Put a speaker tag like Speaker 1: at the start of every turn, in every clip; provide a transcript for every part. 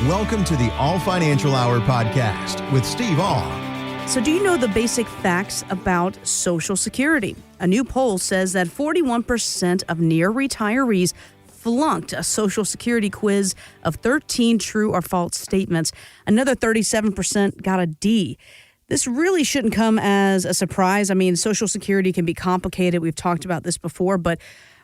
Speaker 1: Welcome to the All Financial Hour podcast with Steve All.
Speaker 2: So do you know the basic facts about Social Security? A new poll says that 41% of near retirees flunked a Social Security quiz of 13 true or false statements. Another 37% got a D. This really shouldn't come as a surprise. I mean, Social Security can be complicated. We've talked about this before, but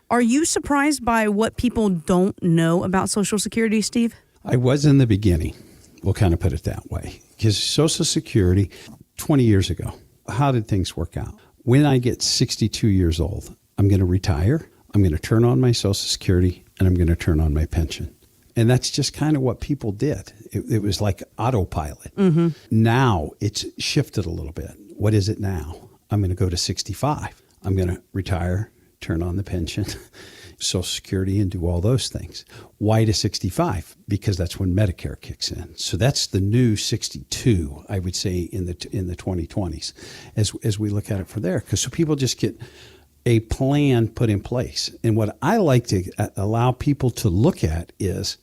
Speaker 2: are you surprised by what people don't know about Social Security, Steve?
Speaker 3: I was in the beginning. We'll kind of put it that way. Because Social Security, 20 years ago, how did things work out? When I get 62 years old, I'm going to retire, I'm going to turn on my Social Security, and I'm going to turn on my pension. And that's just kind of what people did. It was like autopilot. Mm-hmm. Now it's shifted a little bit. What is it now? I'm going to go to 65. I'm going to retire, turn on the pension, Social Security, and do all those things. Why to 65? Because that's when Medicare kicks in. So that's the new 62, I would say, in the 2020s, as we look at it from there. Because so people just get a plan put in place. And what I like to allow people to look at is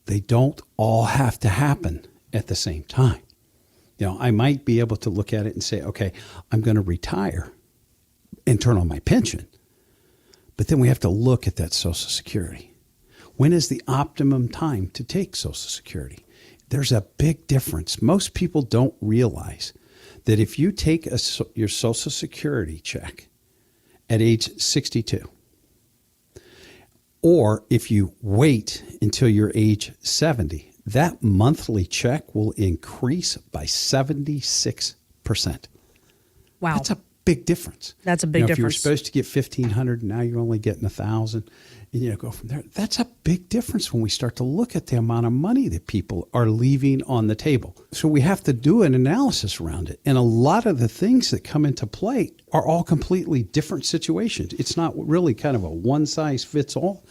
Speaker 3: they don't all have to happen at the same time. You know, I might be able to look at it and say, okay, I'm going to retire and turn on my pension. But then we have to look at that Social Security. When is the optimum time to take Social Security? There's a big difference. Most people don't realize that if you take your Social Security check at age 62, or if you wait until you're age 70, that monthly check will increase by 76%.
Speaker 2: Wow.
Speaker 3: That's a big difference.
Speaker 2: That's a big difference.
Speaker 3: If you're supposed to get $1,500, now you're only getting $1,000, and go from there. That's a big difference when we start to look at the amount of money that people are leaving on the table. So we have to do an analysis around it. And a lot of the things that come into play are all completely different situations. It's not really kind of a one-size-fits-all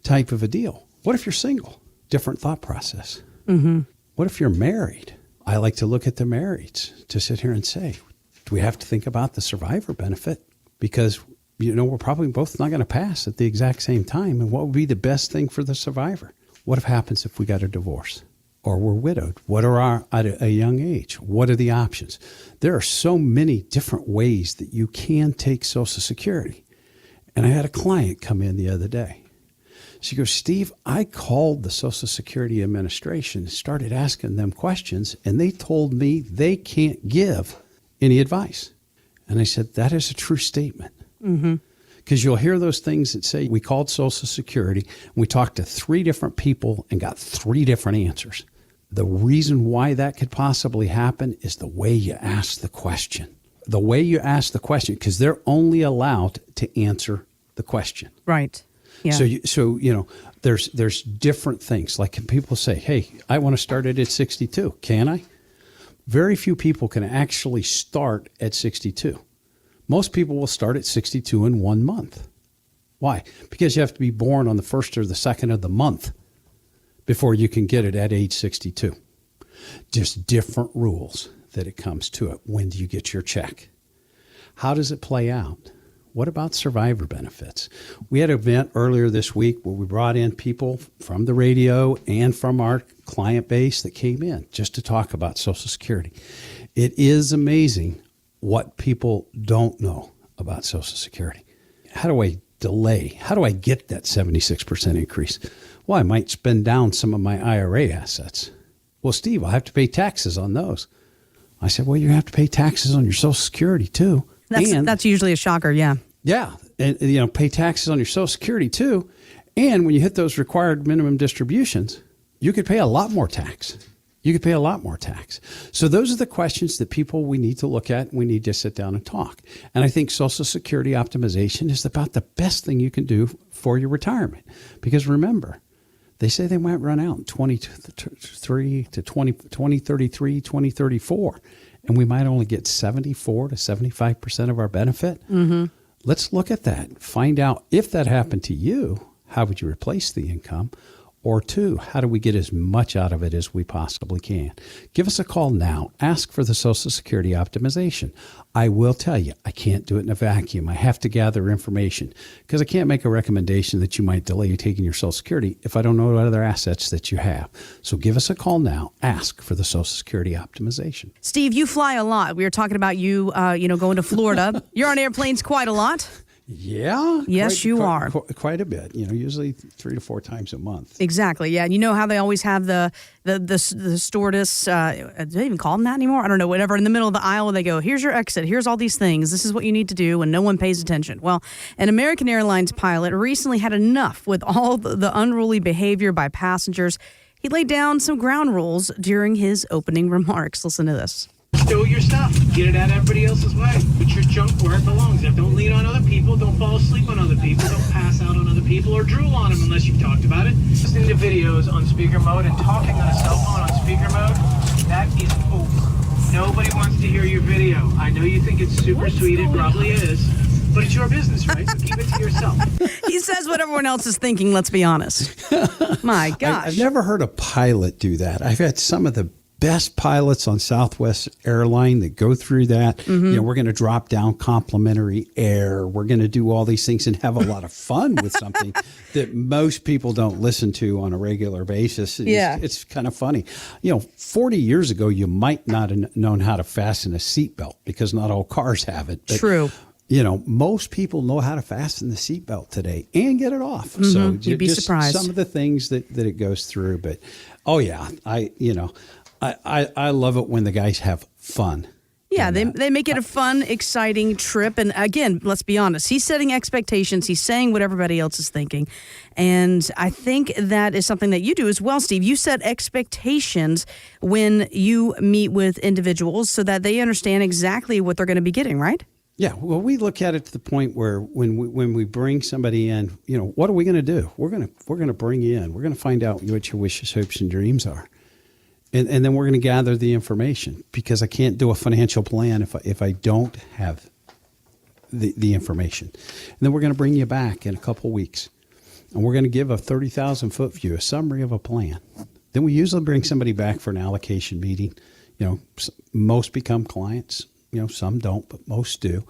Speaker 3: type of a deal. What if you're single? Different thought process. Mm-hmm. What if you're married? I like to look at the marrieds to sit here and say, do we have to think about the survivor benefit? Because, we're probably both not going to pass at the exact same time. And what would be the best thing for the survivor? What happens if we got a divorce or we're widowed? What are at a young age? What are the options? There are so many different ways that you can take Social Security. And I had a client come in the other day. She goes, Steve, I called the Social Security Administration and started asking them questions, and they told me they can't give any advice. And I said, that is a true statement. Because you'll hear those things that say, we called Social Security, and we talked to 3 different people and got 3 different answers. The reason why that could possibly happen is the way you ask the question. The way you ask the question, because they're only allowed to answer the question.
Speaker 2: Right. Yeah.
Speaker 3: So there's different things. Like people say, hey, I want to start it at 62. Can I? Very few people can actually start at 62. Most people will start at 62 in 1 month. Why? Because you have to be born on the 1st or the 2nd of the month before you can get it at age 62. Just different rules that it comes to it. When do you get your check? How does it play out? What about survivor benefits? We had an event earlier this week where we brought in people from the radio and from our client base that came in just to talk about Social Security. It is amazing what people don't know about Social Security. How do I delay? How do I get that 76% increase? Well, I might spend down some of my IRA assets. Well, Steve, I'll have to pay taxes on those. I said, well, you have to pay taxes on your Social Security too.
Speaker 2: That's usually a shocker, yeah.
Speaker 3: Yeah, and pay taxes on your Social Security too. And when you hit those required minimum distributions, you could pay a lot more tax. So those are the questions that we need to look at, and we need to sit down and talk. And I think Social Security optimization is about the best thing you can do for your retirement. Because remember, they say they might run out in 2033 to 2033, 2034, and we might only get 74 to 75% of our benefit. Mm-hmm. Let's look at that. Find out if that happened to you, how would you replace the income? Or two, how do we get as much out of it as we possibly can? Give us a call now. Ask for the Social Security optimization. I will tell you, I can't do it in a vacuum. I have to gather information because I can't make a recommendation that you might delay taking your Social Security if I don't know what other assets that you have. So give us a call now. Ask for the Social Security optimization.
Speaker 2: Steve, you fly a lot. We were talking about you, going to Florida. You're on airplanes quite a lot.
Speaker 3: Yeah.
Speaker 2: Yes, you are.
Speaker 3: Quite a bit. Usually 3 to 4 times a month.
Speaker 2: Exactly. Yeah. And you know how they always have the stewardess, do they even call them that anymore? I don't know, whatever. In the middle of the aisle, they go, here's your exit. Here's all these things. This is what you need to do. And no one pays attention. Well, an American Airlines pilot recently had enough with all the unruly behavior by passengers. He laid down some ground rules during his opening remarks. Listen to this.
Speaker 4: Stow your stuff. Get it out everybody else's way. Put your junk where it belongs. Don't lean on other people. Don't fall asleep on other people. Don't pass out on other people or drool on them unless you've talked about it. Listening to videos on speaker mode and talking on a cell phone on speaker mode, that is over. Nobody wants to hear your video. I know you think it's super sweet. It probably is. But it's your business, right? So keep it to yourself.
Speaker 2: He says what everyone else is thinking, let's be honest. My gosh.
Speaker 3: I've never heard a pilot do that. I've had some of the best pilots on Southwest Airline that go through that.
Speaker 2: Mm-hmm.
Speaker 3: We're going to drop down complimentary air. We're going to do all these things and have a lot of fun with something that most people don't listen to on a regular basis. It's kind of funny. 40 years ago, you might not have known how to fasten a seatbelt because not all cars have it. But,
Speaker 2: true.
Speaker 3: Most people know how to fasten the seatbelt today and get it off.
Speaker 2: Mm-hmm.
Speaker 3: So
Speaker 2: you'd be
Speaker 3: just
Speaker 2: surprised.
Speaker 3: Some of the things that it goes through. But, I love it when the guys have fun.
Speaker 2: Yeah, they make it a fun, exciting trip. And again, let's be honest, he's setting expectations. He's saying what everybody else is thinking. And I think that is something that you do as well, Steve. You set expectations when you meet with individuals so that they understand exactly what they're going to be getting, right?
Speaker 3: Yeah, well, we look at it to the point where when we bring somebody in, what are we going to do? We're going to bring you in. We're going to find out what your wishes, hopes, and dreams are. And then we're going to gather the information because I can't do a financial plan if I don't have the information. And then we're going to bring you back in a couple weeks. And we're going to give a 30,000-foot view, a summary of a plan. Then we usually bring somebody back for an allocation meeting. Most become clients. Some don't, but most do.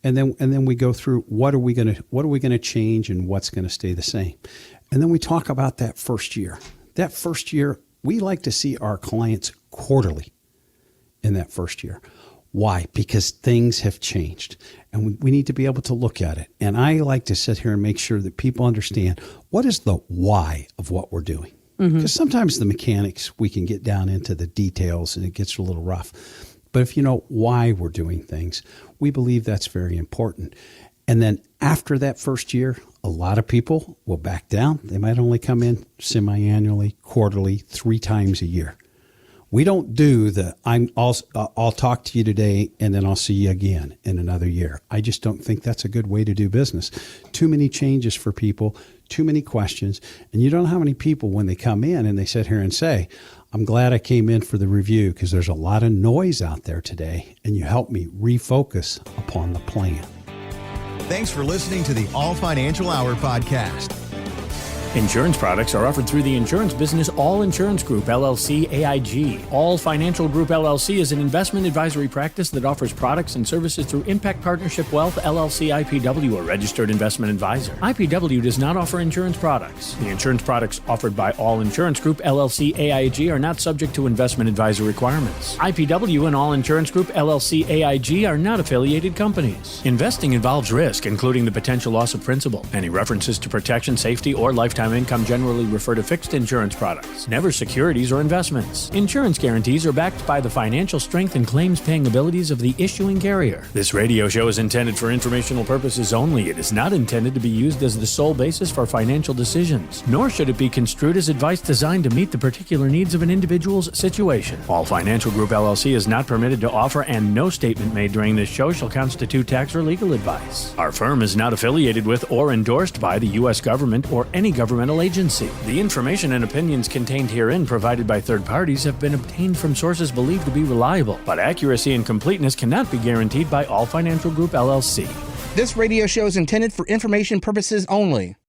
Speaker 3: And then we go through what are we going to change and what's going to stay the same. And then we talk about that first year. That first year, we like to see our clients quarterly in that first year. Why? Because things have changed and we need to be able to look at it. And I like to sit here and make sure that people understand what is the why of what we're doing. Because sometimes the mechanics, we can get down into the details and it gets a little rough. But if you know why we're doing things, we believe that's very important. And then after that first year, a lot of people will back down. They might only come in semi-annually, quarterly, 3 times a year. We don't do I'll talk to you today and then I'll see you again in another year. I just don't think that's a good way to do business. Too many changes for people, too many questions. And you don't know how many people when they come in and they sit here and say, I'm glad I came in for the review because there's a lot of noise out there today and you helped me refocus upon the plan.
Speaker 1: Thanks for listening to the All Financial Hour podcast.
Speaker 5: Insurance products are offered through the insurance business All Insurance Group, LLC, AIG. All Financial Group, LLC is an investment advisory practice that offers products and services through Impact Partnership Wealth, LLC, IPW, a registered investment advisor. IPW does not offer insurance products. The insurance products offered by All Insurance Group, LLC, AIG are not subject to investment advisor requirements. IPW and All Insurance Group, LLC, AIG are not affiliated companies. Investing involves risk, including the potential loss of principal. Any references to protection, safety, or lifetime income generally refer to fixed insurance products, never securities or investments. Insurance guarantees are backed by the financial strength and claims-paying abilities of the issuing carrier. This radio show is intended for informational purposes only. It is not intended to be used as the sole basis for financial decisions, nor should it be construed as advice designed to meet the particular needs of an individual's situation. All Financial Group, LLC is not permitted to offer, and no statement made during this show shall constitute tax or legal advice. Our firm is not affiliated with or endorsed by the U.S. government or any governmental agency. The information and opinions contained herein provided by third parties have been obtained from sources believed to be reliable, but accuracy and completeness cannot be guaranteed by All Financial Group, LLC.
Speaker 6: This radio show is intended for information purposes only.